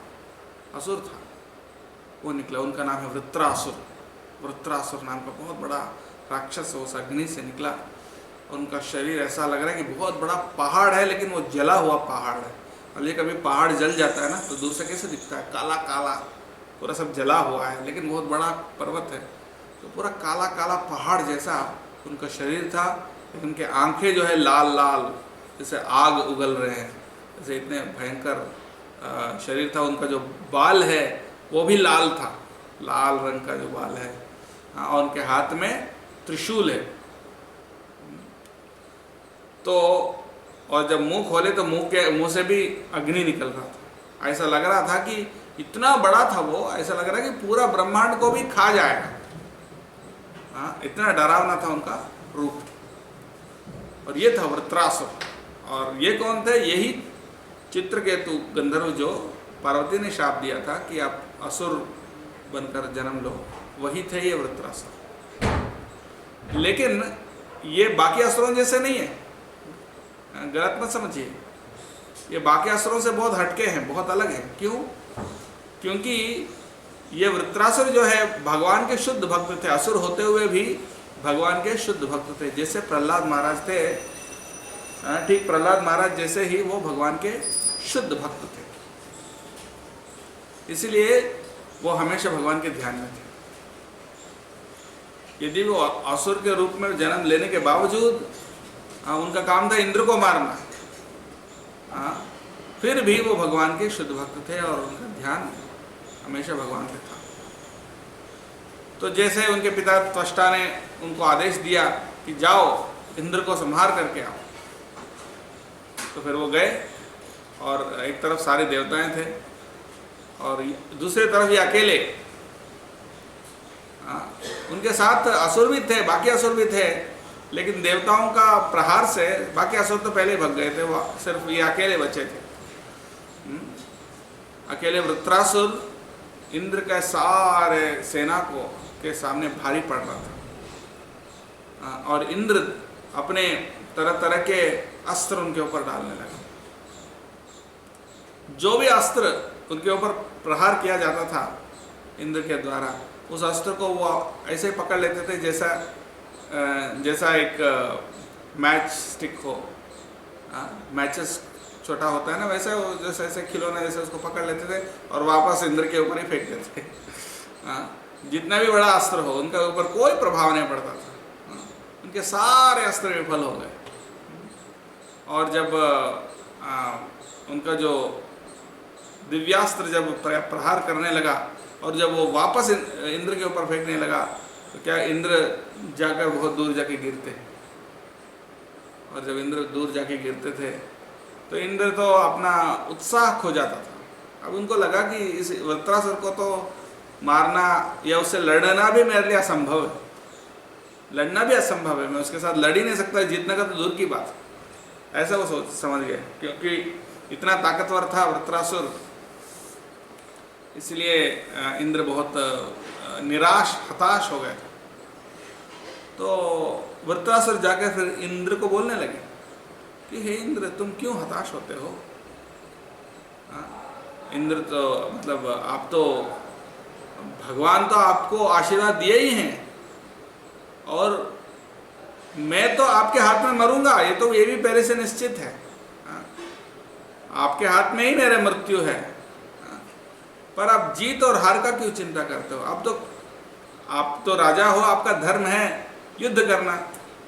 असुर था, वो निकला। उनका नाम है वृत्रासुर। वृत्रासुर नाम का बहुत बड़ा राक्षस उस अग्नि से निकला। उनका शरीर ऐसा लग रहा है कि बहुत बड़ा पहाड़ है, लेकिन वो जला हुआ पहाड़ है। और ये कभी पहाड़ जल जाता है ना तो दूर से कैसे दिखता है, काला काला पूरा सब जला हुआ है, लेकिन बहुत बड़ा पर्वत है तो पूरा काला काला पहाड़ जैसा उनका शरीर था। लेकिन उनके आंखें जो है लाल लाल जैसे आग उगल रहे हैं, जैसे इतने भयंकर शरीर था। उनका जो बाल है वो भी लाल था, लाल रंग का जो बाल है। और उनके हाथ में त्रिशूल है। तो और जब मुंह खोले तो मुंह से भी अग्नि निकल रहा था। ऐसा लग रहा था कि इतना बड़ा था वो, ऐसा लग रहा है कि पूरा ब्रह्मांड को भी खा जाएगा। हाँ, इतना डरावना था उनका रूप। और ये था वृत्रासुर। और ये कौन थे, यही चित्रकेतु गंधर्व जो पार्वती ने शाप दिया था कि आप असुर बनकर जन्म लो, वही थे ये वृत्रासुर। लेकिन ये बाकी असुरों जैसे नहीं है, गलत मत समझिए। ये बाकी असुरों से बहुत हटके हैं, बहुत अलग हैं। क्यों? क्योंकि ये वृत्रासुर जो है भगवान के शुद्ध भक्त थे। असुर होते हुए भी भगवान के शुद्ध भक्त थे। जैसे प्रहलाद महाराज थे, ठीक प्रहलाद महाराज जैसे ही वो भगवान के शुद्ध भक्त थे। इसलिए वो हमेशा भगवान के ध्यान में थे। यदि वो असुर के रूप में जन्म लेने के बावजूद उनका काम था इंद्र को मारना, फिर भी वो भगवान के शुद्ध भक्त थे और उनका ध्यान हमेशा भगवान पे था। तो जैसे उनके पिता त्वष्टा ने उनको आदेश दिया कि जाओ इंद्र को संहार करके आओ, तो फिर वो गए। और एक तरफ सारे देवताएं थे और दूसरी तरफ ये अकेले। उनके साथ असुर भी थे, बाकी असुर भी थे, लेकिन देवताओं का प्रहार से बाकी असुर तो पहले भग गए थे। वो सिर्फ ये अकेले बचे थे। अकेले वृत्रासुर इंद्र के सारे सेना को के सामने भारी पड़ रहा था। और इंद्र अपने तरह तरह के अस्त्र उनके ऊपर डालने लगे। जो भी अस्त्र उनके ऊपर प्रहार किया जाता था इंद्र के द्वारा, उस अस्त्र को वो ऐसे पकड़ लेते थे जैसा एक मैच स्टिक हो, मैचेस छोटा होता है ना, वैसे वो जैसे ऐसे खिलौना जैसे उसको पकड़ लेते थे और वापस इंद्र के ऊपर ही फेंक देते थे। जितना भी बड़ा अस्त्र हो उनका ऊपर कोई प्रभाव नहीं पड़ता था। उनके सारे अस्त्र विफल हो गए। और जब उनका जो दिव्यास्त्र जब प्रहार करने लगा और जब वो वापस इंद्र के ऊपर फेंकने लगा, तो क्या इंद्र जाकर बहुत दूर जाके गिरते। और जब इंद्र दूर जाके गिरते थे तो इंद्र तो अपना उत्साह खो जाता था। अब उनको लगा कि इस वृत्रासुर को तो मारना या उससे लड़ना भी मेरे लिए असंभव है, लड़ना भी असंभव है, मैं उसके साथ लड़ ही नहीं सकता, जीतने का तो दूर की बात है। ऐसा वो समझ गए, क्योंकि इतना ताकतवर था वृत्रासुर इसलिए इंद्र बहुत निराश हताश हो गए। तो वृत्रासुर जाकर फिर इंद्र को बोलने लगे कि हे इंद्र, तुम क्यों हताश होते हो? इंद्र तो मतलब आप तो, भगवान तो आपको आशीर्वाद दिए ही हैं, और मैं तो आपके हाथ में मरूंगा, ये भी पहले से निश्चित है। आपके हाथ में ही मेरा मृत्यु है। पर आप जीत और हार का क्यों चिंता करते हो? आप तो राजा हो, आपका धर्म है युद्ध करना।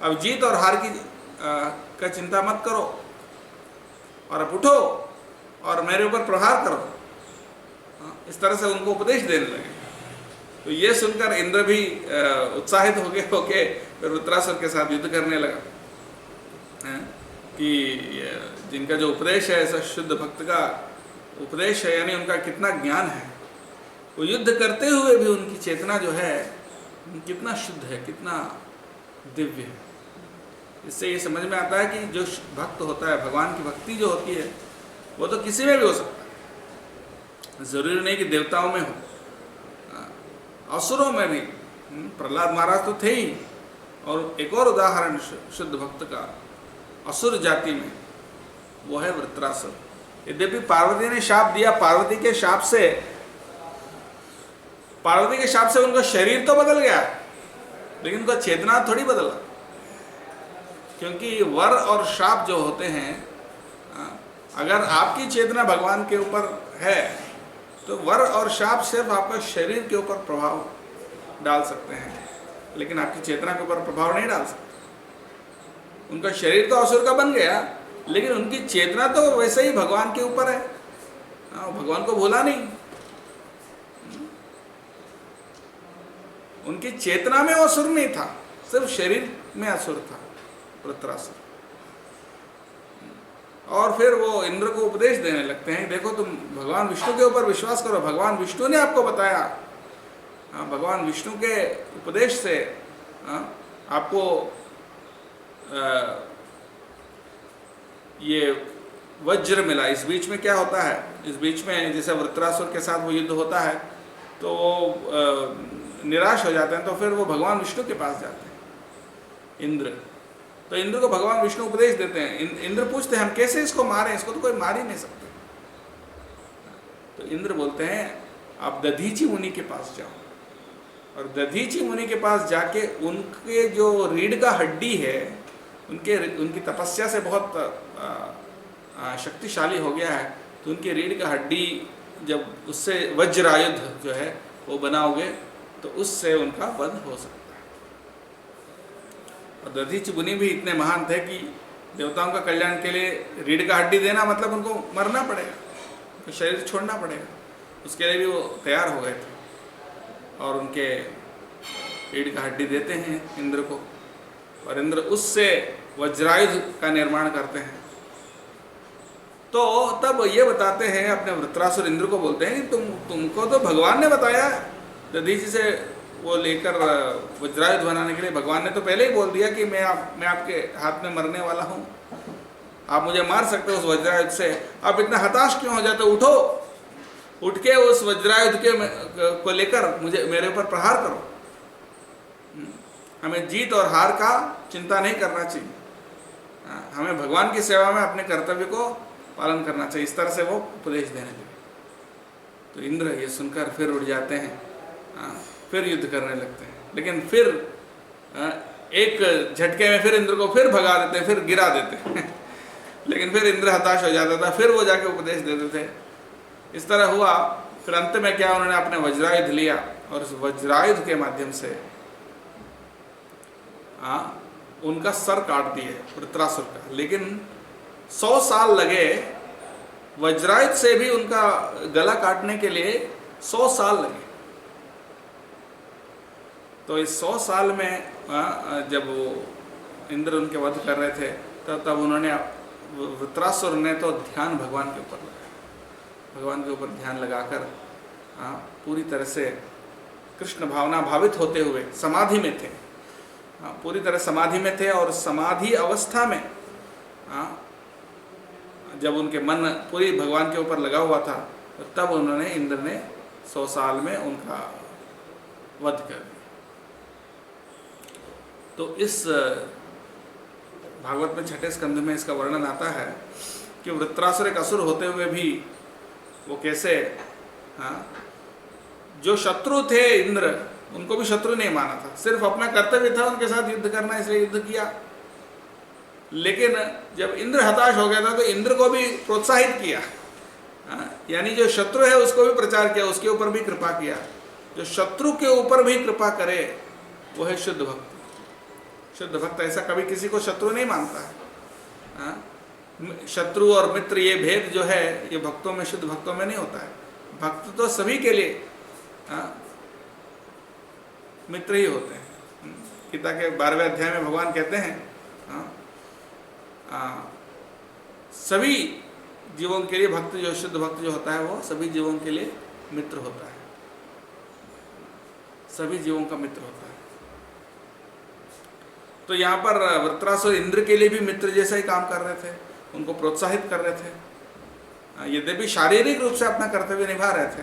अब जीत और हार की का चिंता मत करो, और अब उठो और मेरे ऊपर प्रहार करो। इस तरह से उनको उपदेश देने लगे। तो ये सुनकर इंद्र भी उत्साहित हो गए फिर वृत्रासुर के साथ युद्ध करने लगा। कि जिनका जो उपदेश है, ऐसा शुद्ध भक्त का उपदेश है, यानी उनका कितना ज्ञान है, वो युद्ध करते हुए भी उनकी चेतना जो है कितना शुद्ध है, कितना दिव्य है। इससे ये समझ में आता है कि जो भक्त होता है, भगवान की भक्ति जो होती है, वो तो किसी में भी हो सकता है, जरूरी नहीं कि देवताओं में हो, असुरों में भी। प्रहलाद महाराज तो थे ही। और एक और उदाहरण शुद्ध भक्त का असुर जाति में, वो है वृत्रासुर। यद्यपि पार्वती ने शाप दिया, पार्वती के शाप से उनका शरीर तो बदल गया, लेकिन उनका चेतना थोड़ी बदला। क्योंकि वर और शाप जो होते हैं, अगर आपकी चेतना भगवान के ऊपर है तो वर और शाप सिर्फ आपका शरीर के ऊपर प्रभाव डाल सकते हैं, लेकिन आपकी चेतना के ऊपर प्रभाव नहीं डाल सकते। उनका शरीर तो असुर का बन गया, लेकिन उनकी चेतना तो वैसे ही भगवान के ऊपर है। भगवान को भूला नहीं। उनकी चेतना में असुर नहीं था, सिर्फ शरीर में असुर था वृत्रासुर। और फिर वो इंद्र को उपदेश देने लगते हैं, देखो तुम भगवान विष्णु के ऊपर विश्वास करो, भगवान विष्णु ने आपको बताया। भगवान विष्णु के उपदेश से आपको ये वज्र मिला। इस बीच में क्या होता है, इस बीच में जैसे वृत्रासुर के साथ वो युद्ध होता है तो वो निराश हो जाते हैं, तो फिर वो भगवान विष्णु के पास जाते हैं इंद्र। तो इंद्र को भगवान विष्णु उपदेश देते हैं। इंद्र पूछते हैं हम कैसे इसको मारें, इसको तो कोई मार ही नहीं सकते। तो इंद्र बोलते हैं आप दधीची मुनि के पास जाओ, और दधीची मुनि के पास जाके उनके जो रीढ़ का हड्डी है, उनकी तपस्या से बहुत शक्तिशाली हो गया है, तो उनकी रीढ़ का हड्डी जब उससे वज्रायुध जो है वो बनाओगे तो उससे उनका वध हो सकता है। और दधीची मुनि भी इतने महान थे कि देवताओं का कल्याण के लिए रीढ़ का हड्डी देना मतलब उनको मरना पड़ेगा, उनको शरीर छोड़ना पड़ेगा, उसके लिए भी वो तैयार हो गए थे। और उनके रीढ़ का हड्डी देते हैं इंद्र को, और इंद्र उससे वज्रायुध का निर्माण करते हैं। तो तब ये बताते हैं अपने वृत्रासुर इंद्र को बोलते हैं कि तुमको तो भगवान ने बताया, दधीची से वो लेकर वज्रायुध बनाने के लिए भगवान ने तो पहले ही बोल दिया कि मैं आपके हाथ में मरने वाला हूँ, आप मुझे मार सकते हो उस वज्रायुध से। आप इतना हताश क्यों हो जाते हो? उठ के उस वज्रायुध को लेकर मेरे ऊपर प्रहार करो। हमें जीत और हार का चिंता नहीं करना चाहिए, हमें भगवान की सेवा में अपने कर्तव्य को पालन करना चाहिए। इस तरह से वो उपदेश देने लगे। तो इंद्र ये सुनकर फिर उड़ जाते हैं, फिर युद्ध करने लगते हैं। लेकिन फिर एक झटके में फिर इंद्र को फिर भगा देते, फिर गिरा देते लेकिन फिर इंद्र हताश हो जाता था, फिर वो जाके उपदेश देते थे। इस तरह हुआ। फिर अंत में क्या, उन्होंने अपने वज्रायुध लिया और उस वज्रायुध के माध्यम से उनका सर काट दिए वृत्रासुर का। लेकिन 100 साल लगे, वज्रायुध से भी उनका गला काटने के लिए 100 साल लगे। तो इस 100 साल में जब वो इंद्र उनके वध कर रहे थे तब उन्होंने, वृत्रासुर ने तो ध्यान भगवान के ऊपर लगाया, भगवान के ऊपर ध्यान लगाकर पूरी तरह से कृष्ण भावना भावित होते हुए समाधि में थे, पूरी तरह समाधि में थे। और समाधि अवस्था में जब उनके मन पूरी भगवान के ऊपर लगा हुआ था, तो तब इंद्र ने 100 साल में उनका वध कर दिया। तो इस भागवत में 6ठे स्कंध में इसका वर्णन आता है कि वृत्रासुर एक असुर होते हुए भी वो कैसे, जो शत्रु थे इंद्र, उनको भी शत्रु नहीं माना था, सिर्फ अपना कर्तव्य था उनके साथ युद्ध करना, इसलिए युद्ध किया। लेकिन जब इंद्र हताश हो गया था तो इंद्र को भी प्रोत्साहित किया, यानी जो शत्रु है उसको भी प्रचार किया, उसके ऊपर भी कृपा किया। जो शत्रु के ऊपर भी कृपा करे वो है शुद्ध भक्त। शुद्ध भक्त ऐसा कभी किसी को शत्रु नहीं मानता है। शत्रु और मित्र ये भेद जो है ये भक्तों में, शुद्ध भक्तों में नहीं होता है। भक्त तो सभी के लिए मित्र ही होते हैं। गीता के 12वें अध्याय में भगवान कहते हैं सभी जीवों के लिए भक्त, जो शुद्ध भक्त जो होता है वो सभी जीवों के लिए मित्र होता है, सभी जीवों का मित्र होता है। तो यहाँ पर वृत्रासुर इंद्र के लिए भी मित्र जैसा ही काम कर रहे थे, उनको प्रोत्साहित कर रहे थे। यद्यपि शारीरिक रूप से अपना कर्तव्य निभा रहे थे,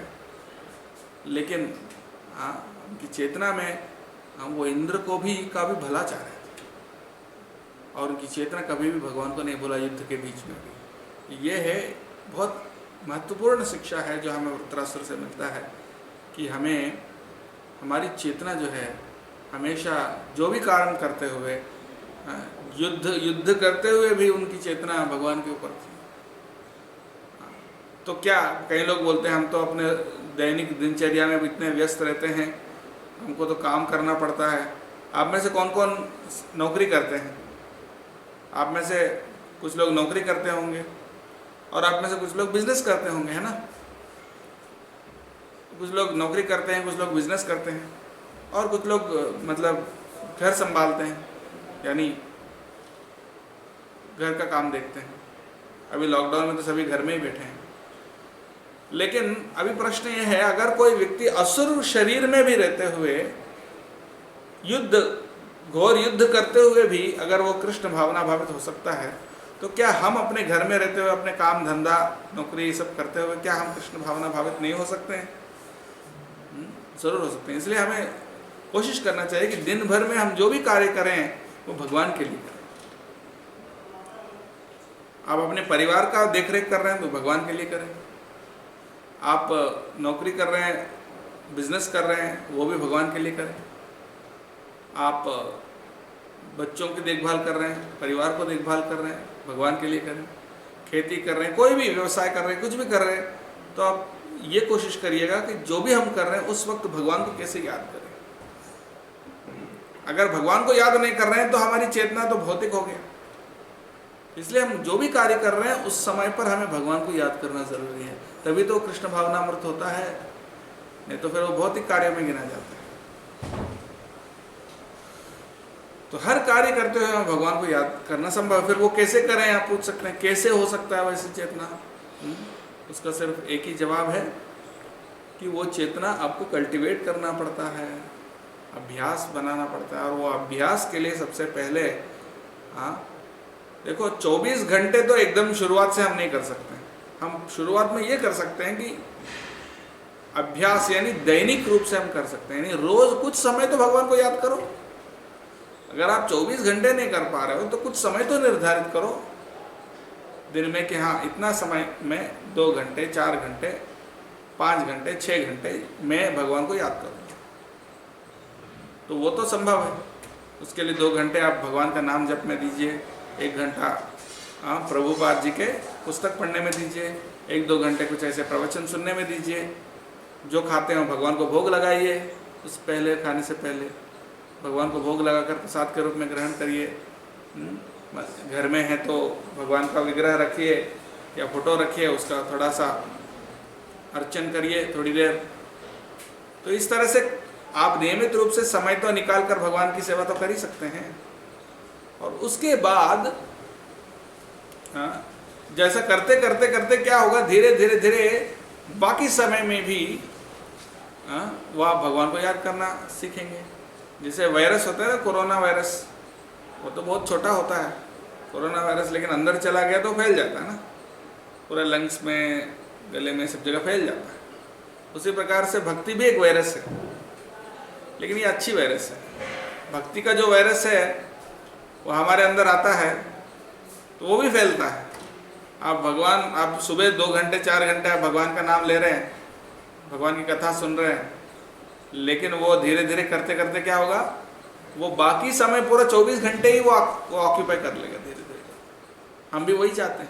लेकिन उनकी चेतना में वो इंद्र को भी का भी भला चाह रहे थे, और उनकी चेतना कभी भी भगवान को नहीं भूला युद्ध के बीच में भी। ये है बहुत महत्वपूर्ण शिक्षा है जो हमें वृत्रासुर से मिलता है कि हमें हमारी चेतना जो है हमेशा जो भी कारण करते हुए, युद्ध करते हुए भी उनकी चेतना भगवान के ऊपर थी। तो क्या कई लोग बोलते हैं हम तो अपने दैनिक दिनचर्या में इतने व्यस्त रहते हैं, हमको तो काम करना पड़ता है। आप में से कौन कौन नौकरी करते हैं? आप में से कुछ लोग नौकरी करते होंगे और आप में से कुछ लोग बिजनेस करते होंगे, है ना। कुछ लोग नौकरी करते हैं, कुछ लोग बिजनेस करते हैं, और कुछ लोग मतलब घर संभालते हैं, यानी घर का काम देखते हैं। अभी लॉकडाउन में तो सभी घर में ही बैठे हैं। लेकिन अभी प्रश्न ये है, अगर कोई व्यक्ति असुर शरीर में भी रहते हुए घोर युद्ध करते हुए भी अगर वो कृष्ण भावना भावित हो सकता है, तो क्या हम अपने घर में रहते हुए अपने काम धंधा नौकरी ये सब करते हुए क्या हम कृष्ण भावना भावित नहीं हो सकते हैं? जरूर हो सकते हैं। इसलिए हमें कोशिश करना चाहिए कि दिन भर में हम जो भी कार्य करें वो भगवान के लिए करें। आप अपने परिवार का देखरेख कर रहे हैं तो भगवान के लिए करें। आप नौकरी कर रहे हैं, बिजनेस कर रहे हैं, वो भी भगवान के लिए करें। आप बच्चों की देखभाल कर रहे हैं, परिवार को देखभाल कर रहे हैं, भगवान के लिए करें। खेती कर रहे हैं, कोई भी व्यवसाय कर रहे हैं, कुछ भी कर रहे हैं, तो आप ये कोशिश करिएगा कि जो भी हम कर रहे हैं उस वक्त भगवान को कैसे याद करें। अगर भगवान को याद नहीं कर रहे हैं तो हमारी चेतना तो भौतिक हो गया। इसलिए हम जो भी कार्य कर रहे हैं उस समय पर हमें भगवान को याद करना जरूरी है, तभी तो कृष्ण भावनामृत होता है, नहीं तो फिर वो भौतिक कार्य में गिना जाता है। तो हर कार्य करते हुए हमें भगवान को याद करना संभव। फिर वो कैसे करें, आप पूछ सकते हैं कैसे हो सकता है वैसे चेतना? उसका सिर्फ एक ही जवाब है कि वो चेतना आपको कल्टीवेट करना पड़ता है, अभ्यास बनाना पड़ता है। और वो अभ्यास के लिए सबसे पहले देखो 24 घंटे तो एकदम शुरुआत से हम नहीं कर सकते। हम शुरुआत में ये कर सकते हैं कि अभ्यास यानी दैनिक रूप से हम कर सकते हैं, यानी रोज कुछ समय तो भगवान को याद करो। अगर आप 24 घंटे नहीं कर पा रहे हो तो कुछ समय तो निर्धारित करो दिन में कि हाँ इतना समय में 2 घंटे 4 घंटे 5 घंटे 6 घंटे मैं भगवान को याद करूँ। तो वो तो संभव है। उसके लिए 2 घंटे आप भगवान का नाम जप में दीजिए, 1 घंटा प्रभुपाद जी के पुस्तक पढ़ने में दीजिए, 1-2 घंटे कुछ ऐसे प्रवचन सुनने में दीजिए। जो खाते हो भगवान को भोग लगाइए, उस पहले खाने से पहले भगवान को भोग लगाकर प्रसाद के रूप में ग्रहण करिए। घर में है तो भगवान का विग्रह रखिए या फोटो रखिए, उसका थोड़ा सा अर्चन करिए थोड़ी देर। तो इस तरह से आप नियमित रूप से समय तो निकाल कर भगवान की सेवा तो कर ही सकते हैं। और उसके बाद जैसा करते करते करते क्या होगा, धीरे धीरे धीरे बाकी समय में भी वो आप भगवान को याद करना सीखेंगे। जैसे वायरस होता है ना, कोरोना वायरस, वो तो बहुत छोटा होता है कोरोना वायरस, लेकिन अंदर चला गया तो फैल जाता है ना, पूरे लंग्स में गले में सब जगह फैल जाता है। उसी प्रकार से भक्ति भी एक वायरस है, लेकिन ये अच्छी वायरस है। भक्ति का जो वायरस है वो हमारे अंदर आता है तो वो भी फैलता है। आप सुबह 2 घंटे 4 घंटे आप भगवान का नाम ले रहे हैं, भगवान की कथा सुन रहे हैं, लेकिन वो धीरे धीरे करते करते क्या होगा, वो बाकी समय पूरा 24 घंटे ही वो ऑक्यूपाई कर लेगा धीरे धीरे। हम भी वही चाहते हैं।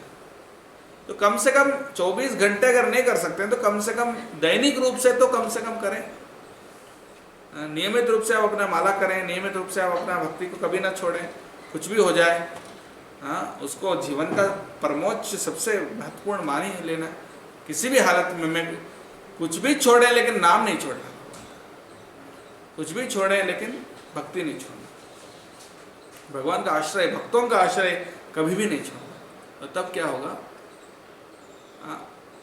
तो कम से कम 24 घंटे अगर नहीं कर सकते हैं तो कम से कम दैनिक रूप से तो कम से कम करें। नियमित रूप से आप अपना माला करें, नियमित रूप से आप अपना भक्ति को कभी ना छोड़ें, कुछ भी हो जाए। हाँ, उसको जीवन का परमोच्च सबसे महत्वपूर्ण मान ही लेना। किसी भी हालत में मैं कुछ भी छोड़े लेकिन नाम नहीं छोड़ना, कुछ भी छोड़े लेकिन भक्ति नहीं छोड़ना, भगवान का आश्रय, भक्तों का आश्रय कभी भी नहीं छोड़ना। तो तब क्या होगा,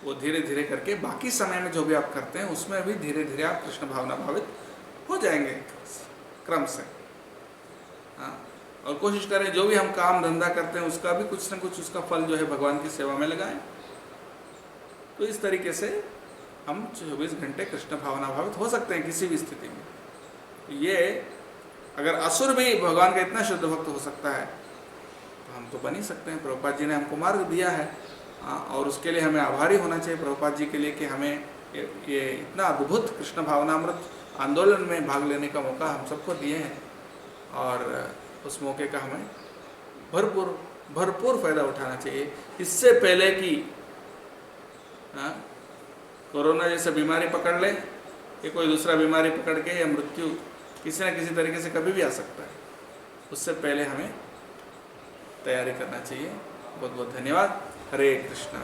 वो धीरे धीरे करके बाकी समय में जो भी आप करते हैं उसमें भी धीरे धीरे आप कृष्ण भावना भावित हो जाएंगे क्रम से। हाँ, और कोशिश करें जो भी हम काम धंधा करते हैं उसका भी कुछ न कुछ उसका फल जो है भगवान की सेवा में लगाएं। तो इस तरीके से हम 24 घंटे कृष्ण भावना भावित हो सकते हैं किसी भी स्थिति में। ये अगर असुर भी भगवान का इतना शुद्ध भक्त हो सकता है तो हम तो बन ही सकते हैं। प्रभुपाद जी ने हमको मार्ग दिया है, और उसके लिए हमें आभारी होना चाहिए प्रभुपाद जी के लिए कि हमें ये इतना अद्भुत कृष्ण भावनामृत आंदोलन में भाग लेने का मौका हम सबको दिए हैं, और उस मौके का हमें भरपूर फायदा उठाना चाहिए। इससे पहले कि कोरोना जैसा बीमारी पकड़ ले, कि कोई दूसरा बीमारी पकड़ के, या मृत्यु किसी न किसी तरीके से कभी भी आ सकता है, उससे पहले हमें तैयारी करना चाहिए। बहुत बहुत धन्यवाद। हरे कृष्णा।